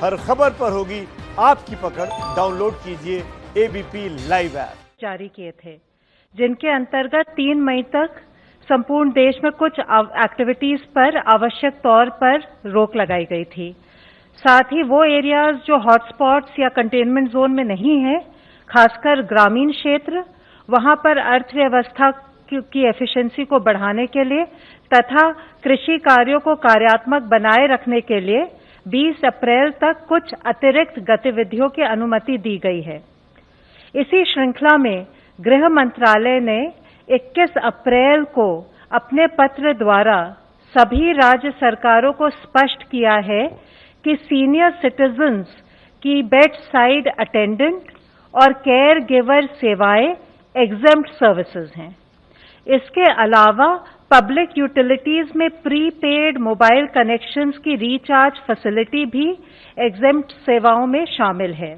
हर खबर पर होगी आपकी पकड़। डाउनलोड कीजिए एबीपी लाइव ऐप। जारी किए थे, जिनके अंतर्गत 3 मई तक संपूर्ण देश में कुछ एक्टिविटीज पर आवश्यक तौर पर रोक लगाई गई थी। साथ ही वो एरियाज जो हॉटस्पॉट्स या कंटेनमेंट जोन में नहीं है, खासकर ग्रामीण क्षेत्र, वहां पर अर्थव्यवस्था की एफिशिएंसी को बढ़ाने के लिए तथा कृषि कार्यों को कार्यात्मक बनाए रखने के लिए 20 अप्रैल तक कुछ अतिरिक्त गतिविधियों की अनुमति दी गई है। इसी श्रृंखला में गृह मंत्रालय ने 21 अप्रैल को अपने पत्र द्वारा सभी राज्य सरकारों को स्पष्ट किया है कि सीनियर सिटीजन्स की बेड साइड अटेंडेंट और केयर गिवर सेवाएं एग्जेम्प्ट सर्विसेज हैं। इसके अलावा पब्लिक यूटिलिटीज में प्रीपेड मोबाइल कनेक्शंस की रिचार्ज फैसिलिटी भी एग्जेम्प्ट सेवाओं में शामिल है।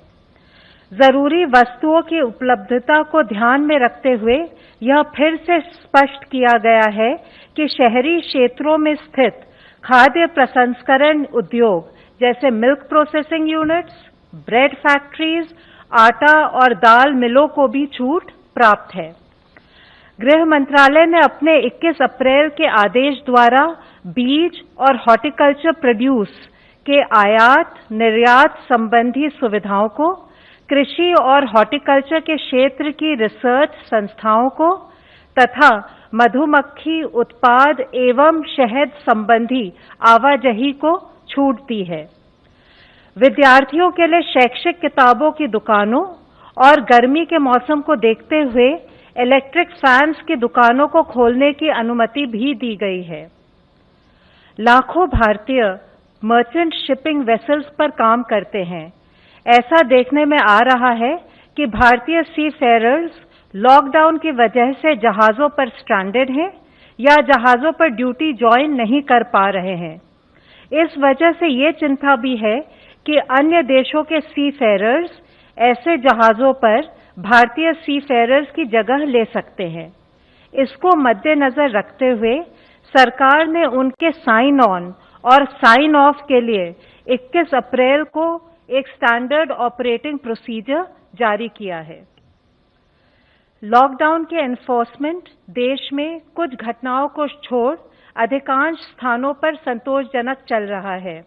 जरूरी वस्तुओं की उपलब्धता को ध्यान में रखते हुए यह फिर से स्पष्ट किया गया है कि शहरी क्षेत्रों में स्थित खाद्य प्रसंस्करण उद्योग जैसे milk processing units, bread factories, आटा और दाल मिलों को भी छूट प्राप्त है। गृह मंत्रालय ने अपने 21 अप्रैल के आदेश द्वारा बीज और हॉर्टिकल्चर प्रोड्यूस के आयात निर्यात संबंधी सुविधाओं को, कृषि और हॉर्टिकल्चर के क्षेत्र की रिसर्च संस्थाओं को तथा मधुमक्खी उत्पाद एवं शहद संबंधी आवाजाही को छूट दी है। विद्यार्थियों के लिए शैक्षिक किताबों की दुकानों और गर्मी के मौसम को देखते हुए इलेक्ट्रिक फैंस की दुकानों को खोलने की अनुमति भी दी गई है। लाखों भारतीय मर्चेंट शिपिंग वेसल्स पर काम करते हैं। ऐसा देखने में आ रहा है कि भारतीय सी फेयरर्स लॉकडाउन की वजह से जहाजों पर स्ट्रैंडेड हैं या जहाजों पर ड्यूटी ज्वाइन नहीं कर पा रहे हैं। इस वजह से ये चिंता भी है कि अन्य देशों के सी फेयरर्स ऐसे जहाजों पर भारतीय सी फेयरर्स की जगह ले सकते हैं। इसको मद्देनजर रखते हुए सरकार ने उनके साइन ऑन और साइन ऑफ के लिए 21 अप्रैल को एक स्टैंडर्ड ऑपरेटिंग प्रोसीजर जारी किया है। लॉकडाउन के एनफोर्समेंट देश में कुछ घटनाओं को छोड़ अधिकांश स्थानों पर संतोषजनक चल रहा है।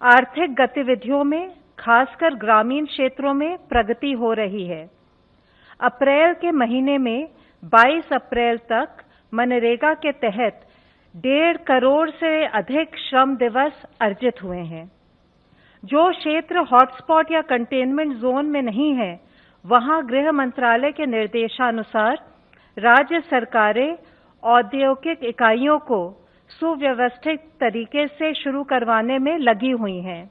आर्थिक गतिविधियों में खासकर ग्रामीण क्षेत्रों में प्रगति हो रही है। अप्रैल के महीने में 22 अप्रैल तक मनरेगा के तहत 1.5 करोड़ से अधिक श्रम दिवस अर्जित हुए हैं। जो क्षेत्र हॉटस्पॉट या कंटेनमेंट जोन में नहीं है, वहां गृह मंत्रालय के निर्देशानुसार राज्य सरकारें औद्योगिक इकाइयों को सुव्यवस्थित तरीके से शुरू करवाने में लगी हुई हैं।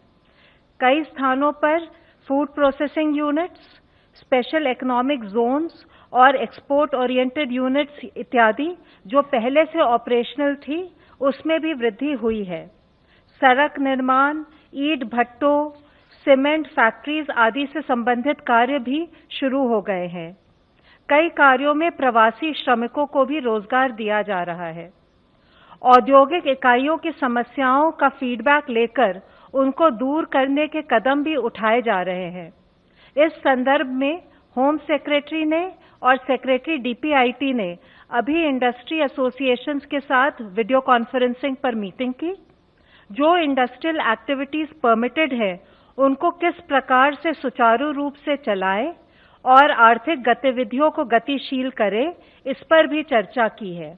कई स्थानों पर food processing units, special economic zones और एक्सपोर्ट ओरिएंटेड यूनिट्स इत्यादि जो पहले से ऑपरेशनल थी, उसमें भी वृद्धि हुई है। सड़क निर्माण, ईंट भट्टों, सीमेंट फैक्ट्रीज आदि से संबंधित कार्य भी शुरू हो गए हैं। कई कार्यों में प्रवासी श्रमिकों को भी रोजगार दिया जा रहा है। औद्योगिक इकाइयों की समस्याओं का फीडबैक लेकर उनको दूर करने के कदम भी उठाए जा रहे हैं। इस संदर्भ में होम सेक्रेटरी ने और सेक्रेटरी डीपीआईटी ने अभी इंडस्ट्री एसोसिएशंस के साथ वीडियो कॉन्फ्रेंसिंग पर मीटिंग की। जो इंडस्ट्रियल एक्टिविटीज परमिटेड है, उनको किस प्रकार से सुचारू रूप से चलाए और आर्थिक गतिविधियों को गतिशील करे, इस पर भी चर्चा की है।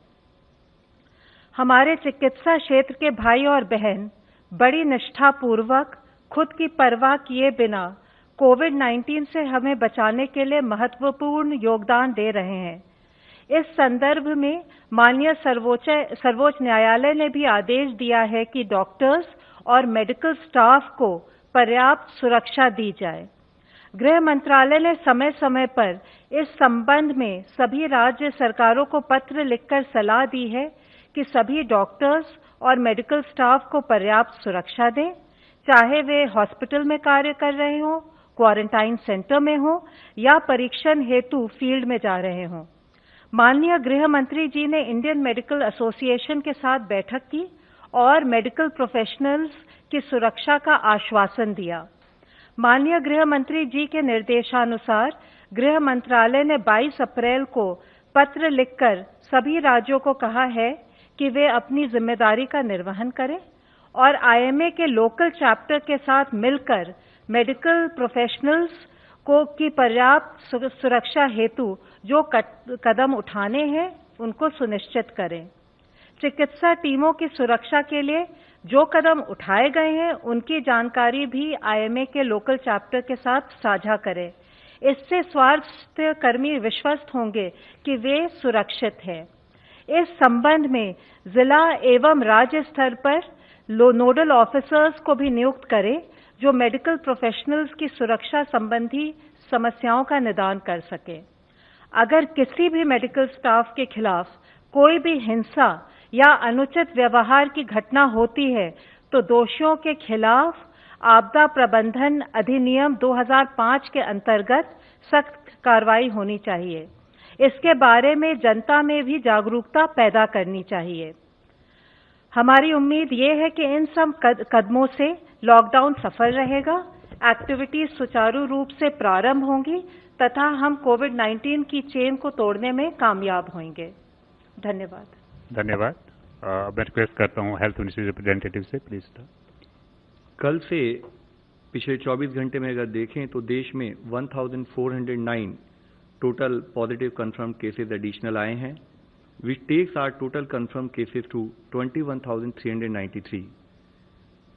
हमारे चिकित्सा क्षेत्र के भाई और बहन बड़ी निष्ठापूर्वक खुद की परवाह किए बिना कोविड-19 से हमें बचाने के लिए महत्वपूर्ण योगदान दे रहे हैं। इस संदर्भ में माननीय सर्वोच्च न्यायालय ने भी आदेश दिया है कि डॉक्टर्स और मेडिकल स्टाफ को पर्याप्त सुरक्षा दी जाए। गृह मंत्रालय ने समय समय पर इस संबंध में सभी राज्य सरकारों को पत्र लिखकर सलाह दी है कि सभी डॉक्टर्स और मेडिकल स्टाफ को पर्याप्त सुरक्षा दें, चाहे वे हॉस्पिटल में कार्य कर रहे हों, क्वारंटाइन सेंटर में हों या परीक्षण हेतु फील्ड में जा रहे हों। माननीय गृह मंत्री जी ने इंडियन मेडिकल एसोसिएशन के साथ बैठक की और मेडिकल प्रोफेशनल्स की सुरक्षा का आश्वासन दिया। माननीय गृह मंत्री जी के निर्देशानुसार गृह मंत्रालय ने 22 अप्रैल को पत्र लिखकर सभी राज्यों को कहा है कि वे अपनी जिम्मेदारी का निर्वहन करें और आईएमए के लोकल चैप्टर के साथ मिलकर मेडिकल प्रोफेशनल्स को की पर्याप्त सुरक्षा हेतु जो कदम उठाने हैं उनको सुनिश्चित करें। चिकित्सा टीमों की सुरक्षा के लिए जो कदम उठाए गए हैं उनकी जानकारी भी आईएमए के लोकल चैप्टर के साथ साझा करें। इससे स्वास्थ्य कर्मी विश्वस्त होंगे कि वे सुरक्षित हैं। इस संबंध में जिला एवं राज्य स्तर पर नोडल ऑफिसर्स को भी नियुक्त करें जो मेडिकल प्रोफेशनल्स की सुरक्षा संबंधी समस्याओं का निदान कर सके। अगर किसी भी मेडिकल स्टाफ के खिलाफ कोई भी हिंसा या अनुचित व्यवहार की घटना होती है तो दोषियों के खिलाफ आपदा प्रबंधन अधिनियम 2005 के अंतर्गत सख्त कार्रवाई होनी चाहिए। इसके बारे में जनता में भी जागरूकता पैदा करनी चाहिए। हमारी उम्मीद ये है कि इन सब कदमों से लॉकडाउन सफल रहेगा, एक्टिविटीज सुचारू रूप से प्रारंभ होंगी तथा हम कोविड-19 की चेन को तोड़ने में कामयाब होंगे। धन्यवाद। धन्यवाद। मैं रिक्वेस्ट करता हूँ हेल्थ मिनिस्ट्री रिप्रेजेंटेटिव से, प्लीज। कल से पिछले 24 घंटे में अगर देखें तो देश में 1409 total positive confirm cases additional आए हैं, which takes our total confirmed cases to 21,393.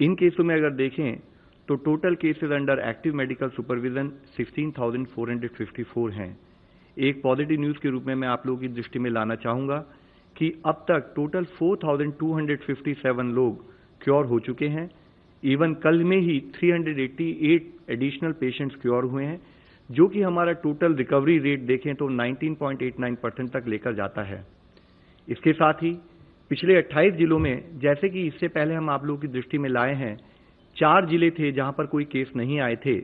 इन केसों में अगर देखें तो total cases under active medical supervision 16,454 हैं। एक पॉजिटिव न्यूज के रूप में मैं आप लोगों की दृष्टि में लाना चाहूंगा कि अब तक टोटल 4,257 लोग क्योर हो चुके हैं। इवन कल में ही 388 एडिशनल पेशेंट्स क्योर हुए हैं, जो कि हमारा टोटल रिकवरी रेट देखें तो 19.89% तक लेकर जाता है। इसके साथ ही पिछले 28 जिलों में, जैसे कि इससे पहले हम आप लोगों की दृष्टि में लाए हैं, 4 जिले थे जहां पर कोई केस नहीं आए थे,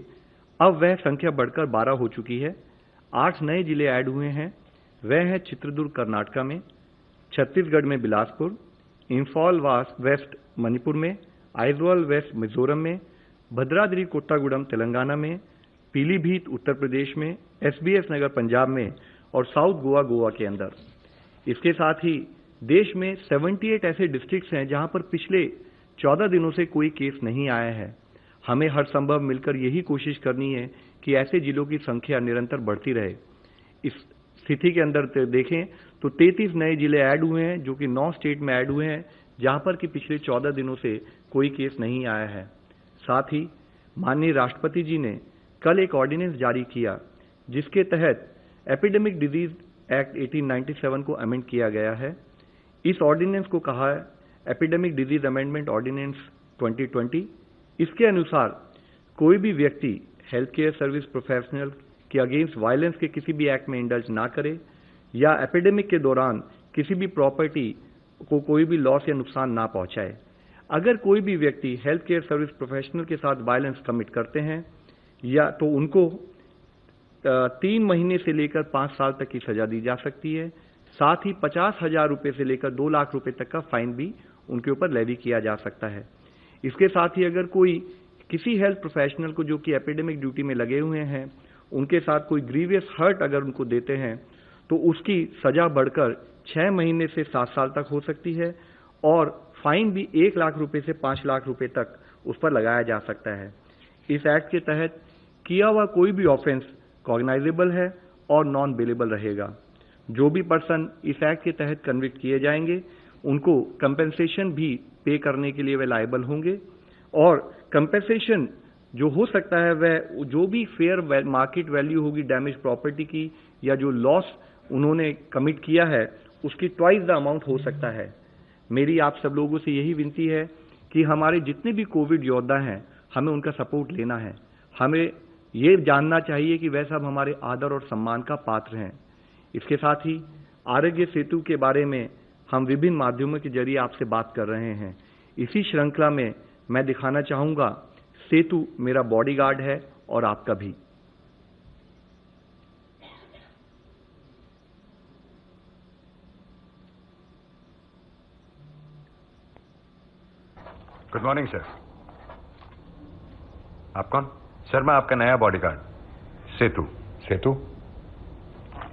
अब वह संख्या बढ़कर 12 हो चुकी है। 8 नए जिले ऐड हुए हैं, वह है चित्रदुर्ग कर्नाटका में, छत्तीसगढ़ में बिलासपुर, इंफॉल वेस्ट मणिपुर में, आइजवाल वेस्ट मिजोरम में, भद्राद्री कोट्टागुड़म तेलंगाना में, पीलीभीत उत्तर प्रदेश में, एसबीएस नगर पंजाब में और साउथ गोवा के अंदर। इसके साथ ही देश में 78 ऐसे डिस्ट्रिक्ट्स हैं जहां पर पिछले 14 दिनों से कोई केस नहीं आया है। हमें हर संभव मिलकर यही कोशिश करनी है कि ऐसे जिलों की संख्या निरंतर बढ़ती रहे। इस स्थिति के अंदर देखें तो 33 नए जिले ऐड हुए हैं, जो कि 9 स्टेट में ऐड हुए हैं जहां पर कि पिछले 14 दिनों से कोई केस नहीं आया है। साथ ही माननीय राष्ट्रपति जी ने कल एक ऑर्डिनेंस जारी किया जिसके तहत एपिडेमिक डिजीज एक्ट 1897 को अमेंड किया गया है। इस ऑर्डिनेंस को कहा है एपिडेमिक डिजीज अमेंडमेंट ऑर्डिनेंस 2020। इसके अनुसार कोई भी व्यक्ति हेल्थ केयर सर्विस प्रोफेशनल के अगेंस्ट वायलेंस के किसी भी एक्ट में इंडल्ज ना करे या एपिडेमिक के दौरान किसी भी प्रॉपर्टी को कोई भी लॉस या नुकसान ना पहुंचाए। अगर कोई भी व्यक्ति हेल्थ केयर सर्विस प्रोफेशनल के साथ वायलेंस कमिट करते हैं या तो उनको 3 महीने से लेकर 5 साल तक की सजा दी जा सकती है। साथ ही 50,000 रुपए से लेकर 2 लाख रुपए तक का फाइन भी उनके ऊपर लेवी किया जा सकता है। इसके साथ ही अगर कोई किसी हेल्थ प्रोफेशनल को जो कि एपिडेमिक ड्यूटी में लगे हुए हैं, उनके साथ कोई ग्रीवियस हर्ट अगर उनको देते हैं तो उसकी सजा बढ़कर 6 महीने से 7 साल तक हो सकती है और फाइन भी 1 लाख रुपए से 5 लाख रुपए तक उस पर लगाया जा सकता है। इस एक्ट के तहत किया हुआ कोई भी ऑफेंस कॉग्नाइजेबल है और नॉन बेलेबल रहेगा। जो भी पर्सन इस एक्ट के तहत कन्विक्ट किए जाएंगे उनको कंपेंसेशन भी पे करने के लिए वे लायबल होंगे और कंपेंसेशन जो हो सकता है वह जो भी फेयर मार्केट वैल्यू होगी डैमेज प्रॉपर्टी की या जो लॉस उन्होंने कमिट किया है उसकी ट्वाइस द अमाउंट हो सकता है। मेरी आप सब लोगों से यही विनती है कि हमारे जितने भी कोविड योद्धा हैं हमें उनका सपोर्ट लेना है। हमें ये जानना चाहिए कि वह सब हमारे आदर और सम्मान का पात्र हैं। इसके साथ ही आरोग्य सेतु के बारे में हम विभिन्न माध्यमों के जरिए आपसे बात कर रहे हैं। इसी श्रृंखला में मैं दिखाना चाहूंगा सेतु मेरा बॉडीगार्ड है और आपका भी। Good morning sir. आप कौन? सर मैं आपका नया बॉडीगार्ड सेतु। सेतु?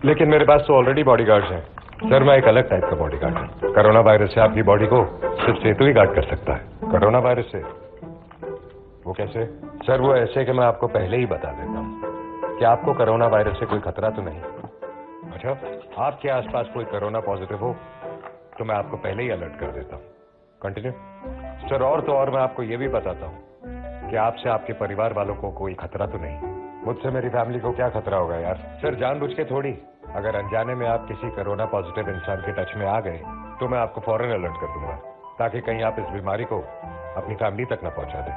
लेकिन मेरे पास तो ऑलरेडी बॉडीगार्ड्स हैं। सर मैं एक अलग टाइप का बॉडीगार्ड हूं। कोरोना वायरस से आपकी बॉडी को सिर्फ सेतु ही गार्ड कर सकता है। कोरोना वायरस से? वो कैसे? सर वो ऐसे कि मैं आपको पहले ही बता देता हूं कि आपको कोरोना वायरस से कोई खतरा तो नहीं। अच्छा, आपके आसपास कोई कोरोना पॉजिटिव हो तो मैं आपको पहले ही अलर्ट कर देता हूं। कंटिन्यू। सर और तो और मैं आपको ये भी बताता हूं कि आपसे आपके परिवार वालों को कोई खतरा तो नहीं। मुझसे मेरी फैमिली को क्या खतरा होगा यार? सर जानबूझ के थोड़ी। अगर अनजाने में आप किसी कोरोना पॉजिटिव इंसान के टच में आ गए तो मैं आपको फौरन अलर्ट कर दूंगा ताकि कहीं आप इस बीमारी को अपनी फैमिली तक न पहुंचा दें।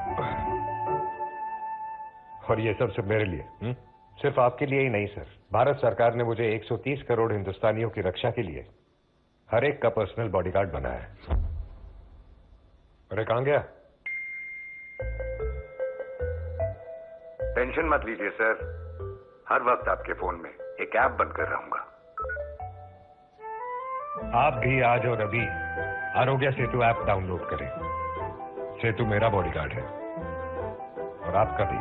और ये सब मेरे लिए, सिर्फ आपके लिए ही नहीं सर। भारत सरकार ने मुझे 130 करोड़ हिंदुस्तानियों की रक्षा के लिए हर एक का पर्सनल बॉडीगार्ड बनाया है। अरे कहां गया? टेंशन मत लीजिए सर, हर वक्त आपके फोन में एक ऐप बनकर रहूंगा। आप भी आज और अभी आरोग्य सेतु ऐप डाउनलोड करें। सेतु मेरा बॉडीगार्ड है और आपका भी।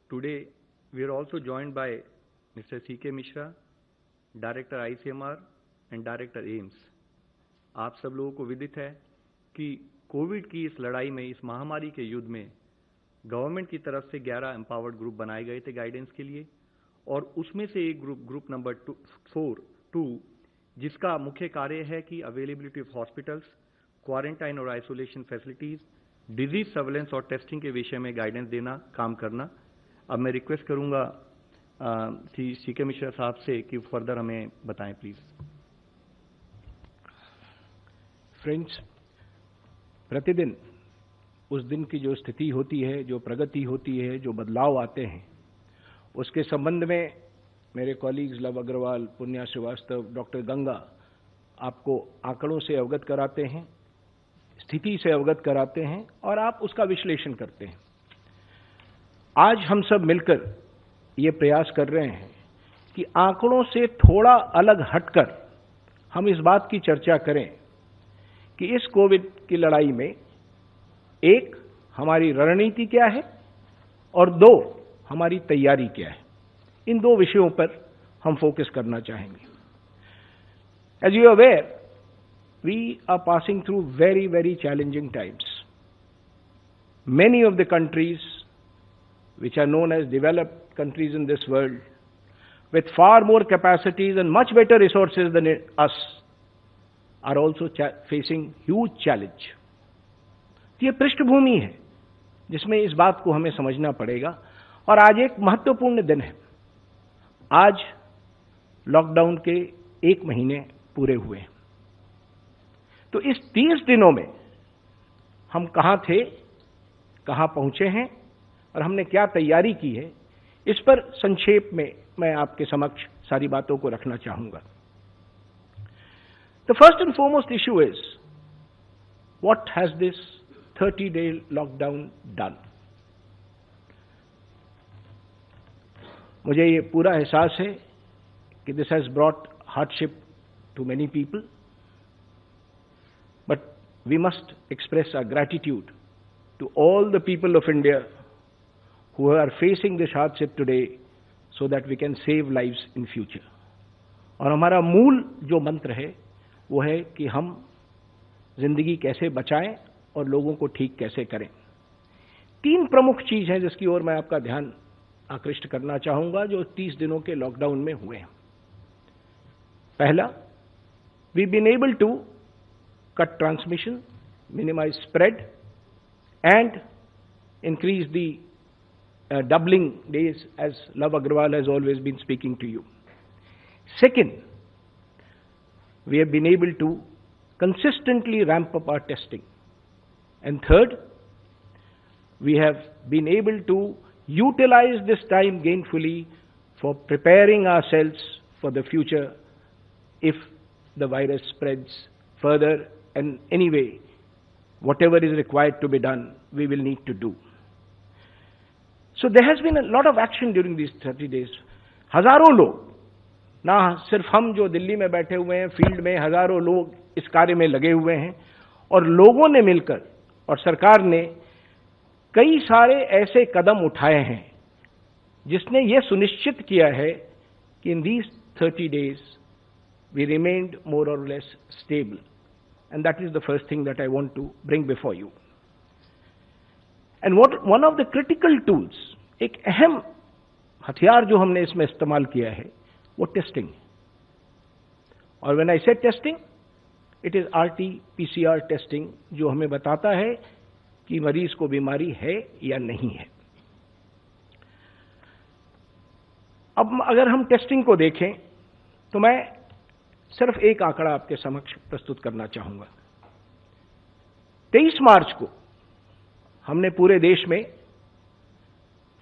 Today, we are also joined by Mr. C.K. Mishra, Director ICMR and Director AIIMS. आप सब लोगों को विदित है कि कोविड की इस लड़ाई में, इस महामारी के युद्ध में गवर्नमेंट की तरफ से 11 एम्पावर्ड ग्रुप बनाए गए थे गाइडेंस के लिए, और उसमें से एक ग्रुप नंबर 2 जिसका मुख्य कार्य है कि अवेलेबिलिटी ऑफ हॉस्पिटल्स, क्वारंटाइन और आइसोलेशन फैसिलिटीज, डिजीज सर्वेलेंस और टेस्टिंग के विषय में गाइडेंस देना, काम करना। अब मैं रिक्वेस्ट करूंगा सीके मिश्रा साहब से कि फर्दर हमें बताएं प्लीज। फ्रेंड्स, प्रतिदिन उस दिन की जो स्थिति होती है, जो प्रगति होती है, जो बदलाव आते हैं, उसके संबंध में मेरे कॉलीग्स लव अग्रवाल, पुण्या श्रीवास्तव, डॉक्टर गंगा आपको आंकड़ों से अवगत कराते हैं, स्थिति से अवगत कराते हैं और आप उसका विश्लेषण करते हैं। आज हम सब मिलकर ये प्रयास कर रहे हैं कि आंकड़ों से थोड़ा अलग हटकर हम इस बात की चर्चा करें कि इस कोविड की लड़ाई में एक, हमारी रणनीति क्या है और दो, हमारी तैयारी क्या है। इन दो विषयों पर हम फोकस करना चाहेंगे। As you are aware, we are passing through very very challenging times. Many of the countries which are known as developed countries in this world, with far more capacities and much better resources than us, are also facing huge challenge. ये पृष्ठभूमि है जिसमें इस बात को हमें समझना पड़ेगा। और आज एक महत्वपूर्ण दिन है। आज लॉकडाउन के 1 महीने पूरे हुए। तो इस 30 दिनों में हम कहां थे, कहां पहुंचे हैं और हमने क्या तैयारी की है, इस पर संक्षेप में मैं आपके समक्ष सारी बातों को रखना चाहूंगा। The first and foremost issue is, what has this 30-day lockdown done? मुझे ये पूरा एहसास है कि this has brought hardship to many people, but we must express our gratitude to all the people of India who are facing this hardship today so that we can save lives in future. और हमारा मूल जो मंत्र है वो है कि हम जिंदगी कैसे बचाएं और लोगों को ठीक कैसे करें। 3 प्रमुख चीज हैं जिसकी ओर मैं आपका ध्यान आकृष्ट करना चाहूंगा जो 30 दिनों के लॉकडाउन में हुए हैं। पहला, we've been able to cut transmission, minimize spread, and increase the doubling days, as Love Agrawal has always been speaking to you. Second, we have been able to consistently ramp up our testing. And third, we have been able to utilize this time gainfully for preparing ourselves for the future if the virus spreads further, and anyway, whatever is required to be done, we will need to do. So there has been a lot of action during these 30 days. हजारों लोग ना सिर्फ हम जो दिल्ली में बैठे हुए हैं, फील्ड में हजारों लोग इस कार्य में लगे हुए हैं, और लोगों ने मिलकर और सरकार ने कई सारे ऐसे कदम उठाए हैं जिसने ये सुनिश्चित किया है कि in these 30 days we remained more or less stable, and that is the first thing that I want to bring before you. And one of the critical tools, एक अहम हथियार जो हमने इसमें इस्तेमाल किया है वो टेस्टिंग है। और when I say testing, it is RT-PCR testing, जो हमें बताता है कि मरीज को बीमारी है या नहीं है। अब अगर हम टेस्टिंग को देखें तो मैं सिर्फ एक आंकड़ा आपके समक्ष प्रस्तुत करना चाहूंगा। 23 मार्च को हमने पूरे देश में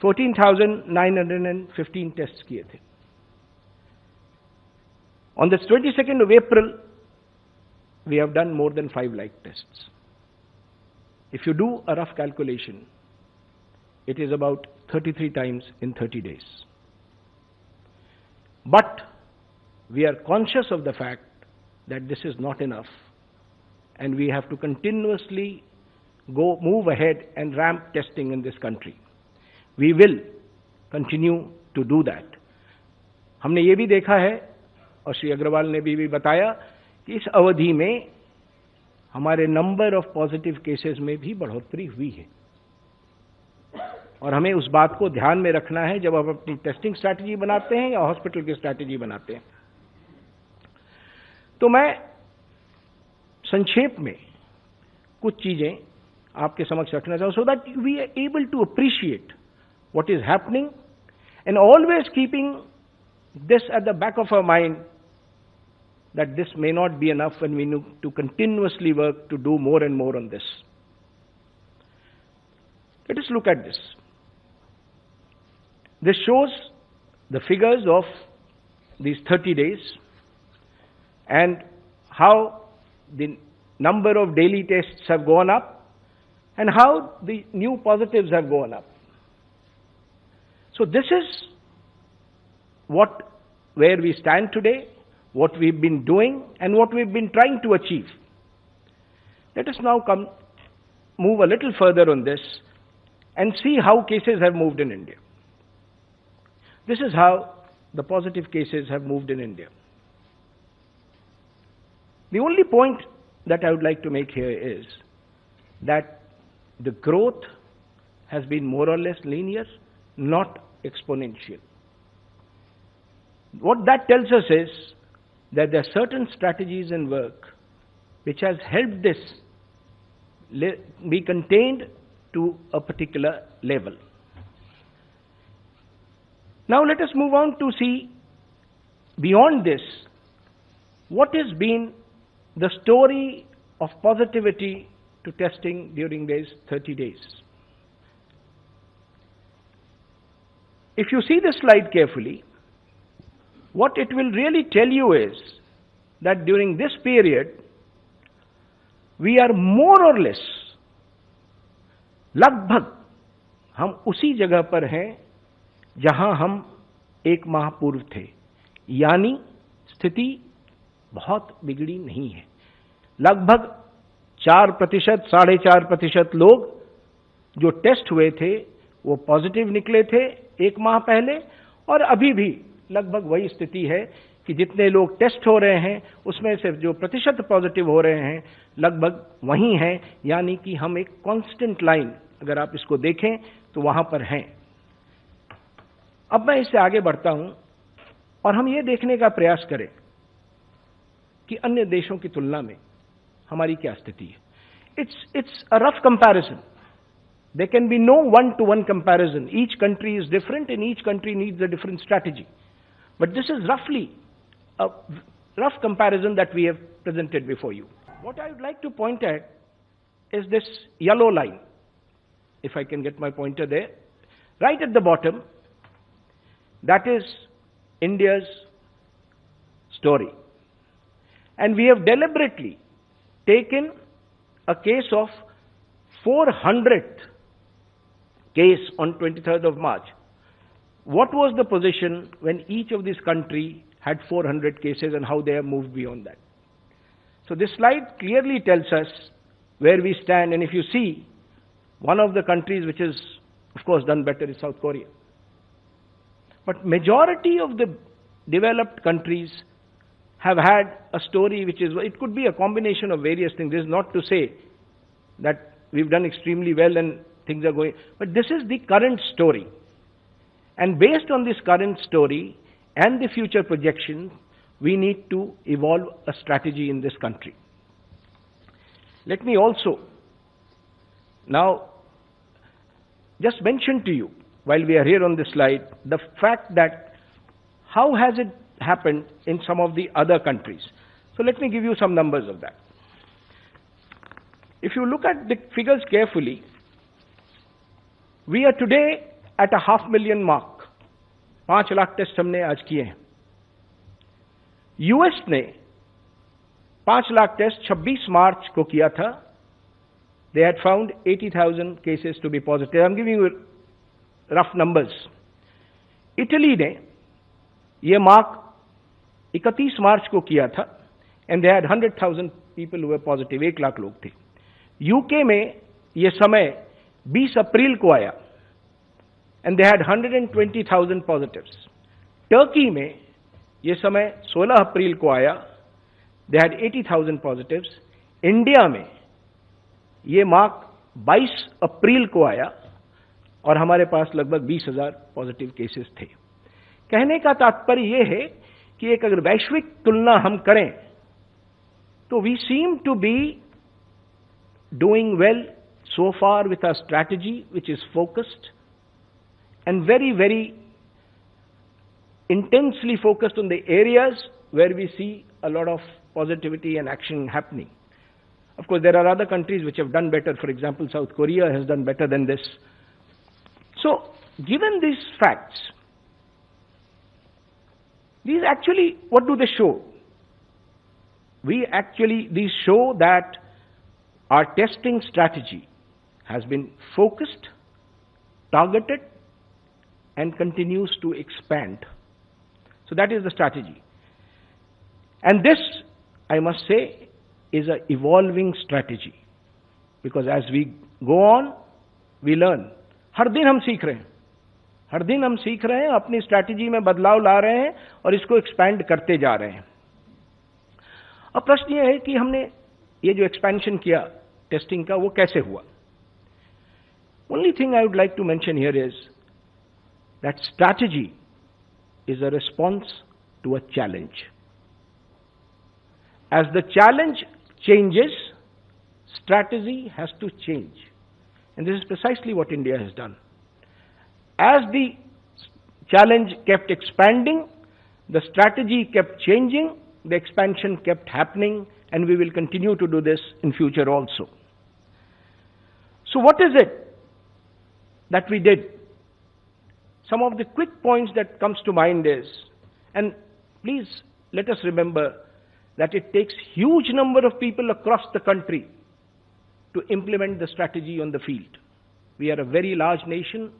14,915 टेस्ट किए थे। On the 22nd of April, we have done more than 5 lakh tests. If you do a rough calculation, it is about 33 times in 30 days. But we are conscious of the fact that this is not enough, and we have to continuously move ahead and ramp testing in this country. We will continue to do that. हमने ये भी देखा है, और श्री अग्रवाल ने भी बताया, कि इस अवधि में हमारे नंबर ऑफ पॉजिटिव केसेस में भी बढ़ोतरी हुई है, और हमें उस बात को ध्यान में रखना है जब आप अपनी टेस्टिंग स्ट्रैटेजी बनाते हैं या हॉस्पिटल की स्ट्रैटेजी बनाते हैं। तो मैं संक्षेप में कुछ चीजें आपके समक्ष रखना चाहूं, so that we are able to appreciate what is happening, and always keeping this at the back of our mind that this may not be enough when we need to continuously work to do more and more on this. Let us look at this. This shows the figures of these 30 days and how the number of daily tests have gone up and how the new positives have gone up. So this is where we stand today, what we've been doing and what we've been trying to achieve. Let us now move a little further on this and see how cases have moved in India. This is how the positive cases have moved in India. The only point that I would like to make here is that the growth has been more or less linear, not exponential. What that tells us is that there are certain strategies and work which has helped this be contained to a particular level. Now let us move on to see beyond this what has been the story of positivity to testing during these 30 days. If you see this slide carefully, what it will really tell you is that during this period, we are more or less, लगभग हम उसी जगह पर हैं जहां हम एक माह पूर्व थे, यानी स्थिति बहुत बिगड़ी नहीं है। लगभग 4%, 4.5% लोग जो टेस्ट हुए थे वो पॉजिटिव निकले थे एक माह पहले, और अभी भी लगभग वही स्थिति है कि जितने लोग टेस्ट हो रहे हैं उसमें से जो प्रतिशत पॉजिटिव हो रहे हैं लगभग वही हैं, यानी कि हम एक कांस्टेंट लाइन, अगर आप इसको देखें तो वहां पर हैं। अब मैं इससे आगे बढ़ता हूं और हम ये देखने का प्रयास करें कि अन्य देशों की तुलना में हमारी क्या स्थिति है। It's a rough comparison. There can be no one-to-one comparison. Each country is different and each country needs a different strategy. But this is roughly a rough comparison that we have presented before you. What I would like to point at is this yellow line, if I can get my pointer there. Right at the bottom, that is India's story. And we have deliberately taken a case of 400th case on 23rd of March. What was the position when each of these countries had 400 cases and how they have moved beyond that. So this slide clearly tells us where we stand, and if you see, one of the countries which is, of course, done better is South Korea. But majority of the developed countries have had a story which is, it could be a combination of various things. This is not to say that we've done extremely well and things are going, but this is the current story. And based on this current story and the future projection, we need to evolve a strategy in this country. Let me also now just mention to you, while we are here on this slide, the fact that how has it happened in some of the other countries. So let me give you some numbers of that. If you look at the figures carefully, we are today at a 500,000 mark. 5 lakh test हमने आज किए हैं. US ने 5 lakh test 26 मार्च को किया था. They had found 80,000 cases to be positive. I'm giving you rough numbers. Italy ने ये मार्क 31 मार्च को किया था, and they had 100,000 people who were positive. 1 lakh लोग थे. यूके में ये समय 20 अप्रैल को आया, and they had 120,000 positives. Turkey में ये समय 16 अप्रैल को आया, they had 80,000 positives. इंडिया में ये मार्क 22 अप्रैल को आया और हमारे पास लगभग 20,000 पॉजिटिव केसेस थे. कहने का तात्पर्य यह है कि एक अगर वैश्विक तुलना हम करें तो we seem to be doing well so far with our strategy, which is focused and very, very intensely focused on the areas where we see a lot of positivity and action happening. Of course, there are other countries which have done better. For example, South Korea has done better than this. So, given these facts, these actually, what do they show? These show that our testing strategy has been focused, targeted, and continues to expand. So that is the strategy. And this, I must say, is an evolving strategy. Because as we go on, we learn. हर दिन हम सीख रहे हैं. हर दिन हम सीख रहे हैं, अपनी स्ट्रैटेजी में बदलाव ला रहे हैं और इसको एक्सपैंड करते जा रहे हैं. अब प्रश्न यह है कि हमने ये जो एक्सपेंशन किया टेस्टिंग का, वो कैसे हुआ? Only thing I would like to mention here is that strategy is a response to a challenge. As the challenge changes, strategy has to change. And this is precisely what India has done. As the challenge kept expanding, the strategy kept changing, the expansion kept happening, and we will continue to do this in future also. So what is it that we did? Some of the quick points that comes to mind is, and please let us remember that it takes huge number of people across the country to implement the strategy on the field. We are a very large nation,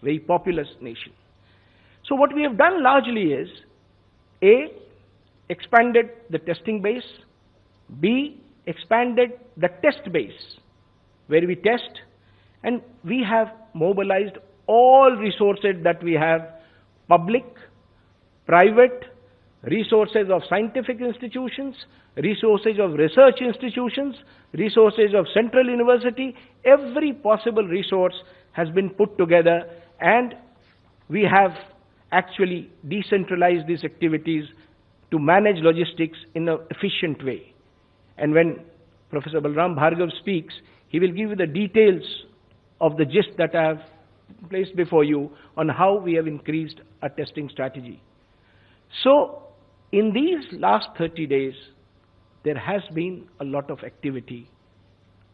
very populous nation. So what we have done largely is, A, expanded the testing base, B, expanded the test base, where we test, and we have mobilized all resources that we have, public, private, resources of scientific institutions, resources of research institutions, resources of central university. Every possible resource has been put together, and we have actually decentralized these activities to manage logistics in an efficient way. And when Professor Balram Bhargav speaks, he will give you the details of the gist that I have placed before you on how we have increased our testing strategy. So, in these last 30 days, there has been a lot of activity.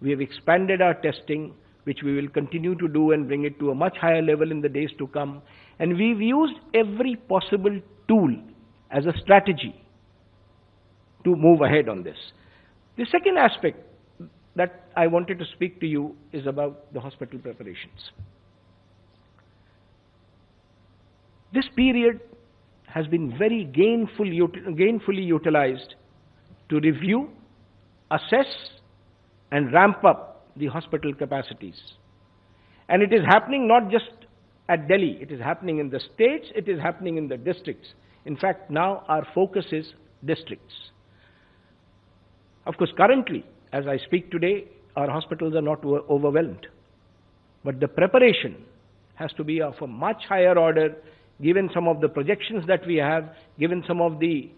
We have expanded our testing, which we will continue to do and bring it to a much higher level in the days to come. And we've used every possible tool as a strategy to move ahead on this. The second aspect that I wanted to speak to you is about the hospital preparations. This period has been very gainfully utilized to review, assess, and ramp up the hospital capacities. And it is happening not just at Delhi, it is happening in the states, it is happening in the districts. In fact, now our focus is districts. Of course, currently, as I speak today, our hospitals are not overwhelmed. But the preparation has to be of a much higher order, given some of the projections that we have, given some of the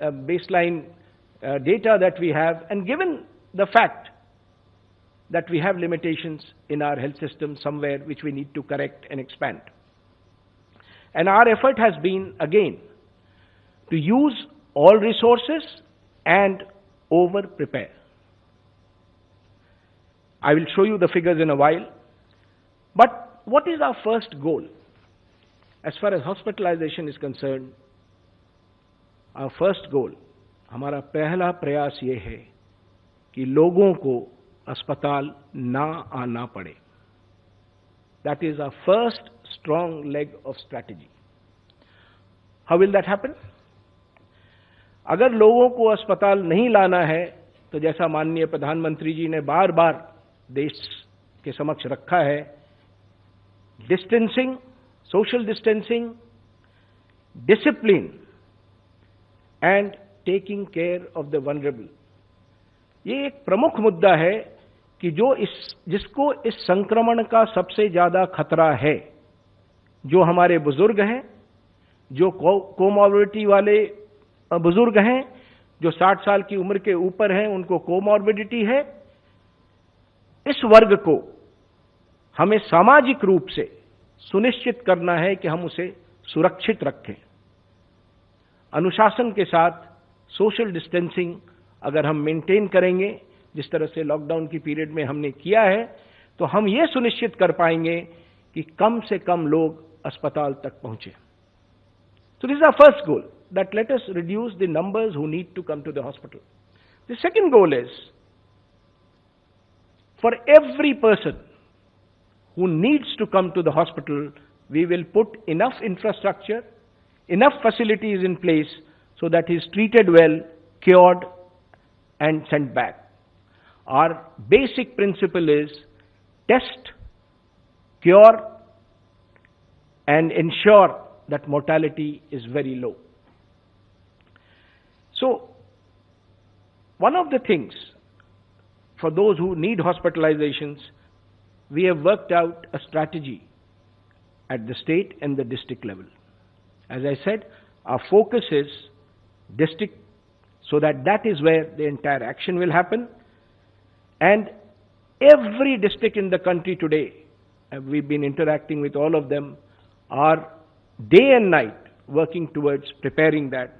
baseline data that we have, and given the fact that we have limitations in our health system somewhere which we need to correct and expand. And our effort has been, again, to use all resources and over-prepare. I will show you the figures in a while. But what is our first goal? As far as hospitalization is concerned, our first goal, हमारा पहला प्रयास ये है कि लोगों को अस्पताल ना आना पड़े. That is our first strong leg of strategy. How will that happen? अगर लोगों को अस्पताल नहीं लाना है, तो जैसा माननीय प्रधानमंत्री जी ने बार बार देश के समक्ष रखा है, distancing, social distancing, discipline and taking care of the vulnerable, ये एक प्रमुख मुद्दा है कि जिसको इस संक्रमण का सबसे ज्यादा खतरा है, जो हमारे बुजुर्ग हैं, जो कोमॉर्बिडिटी वाले बुजुर्ग हैं, जो 60 साल की उम्र के ऊपर हैं, उनको कोमॉर्बिडिटी है, इस वर्ग को हमें सामाजिक रूप से सुनिश्चित करना है कि हम उसे सुरक्षित रखें. अनुशासन के साथ सोशल डिस्टेंसिंग अगर हम मेंटेन करेंगे, जिस तरह से लॉकडाउन की पीरियड में हमने किया है, तो हम ये सुनिश्चित कर पाएंगे कि कम से कम लोग अस्पताल तक पहुंचे. So this is our first goal, that let us reduce the numbers who need to come to the hospital. The second goal is, for every person who needs to come to the hospital, we will put enough infrastructure, enough facilities in place so that he is treated well, cured, and sent back. Our basic principle is test, cure, and ensure that mortality is very low. So, one of the things for those who need hospitalizations, we have worked out a strategy at the state and the district level. As I said, our focus is district, so that is where the entire action will happen. And every district in the country today, we've been interacting with all of them, are day and night working towards preparing that.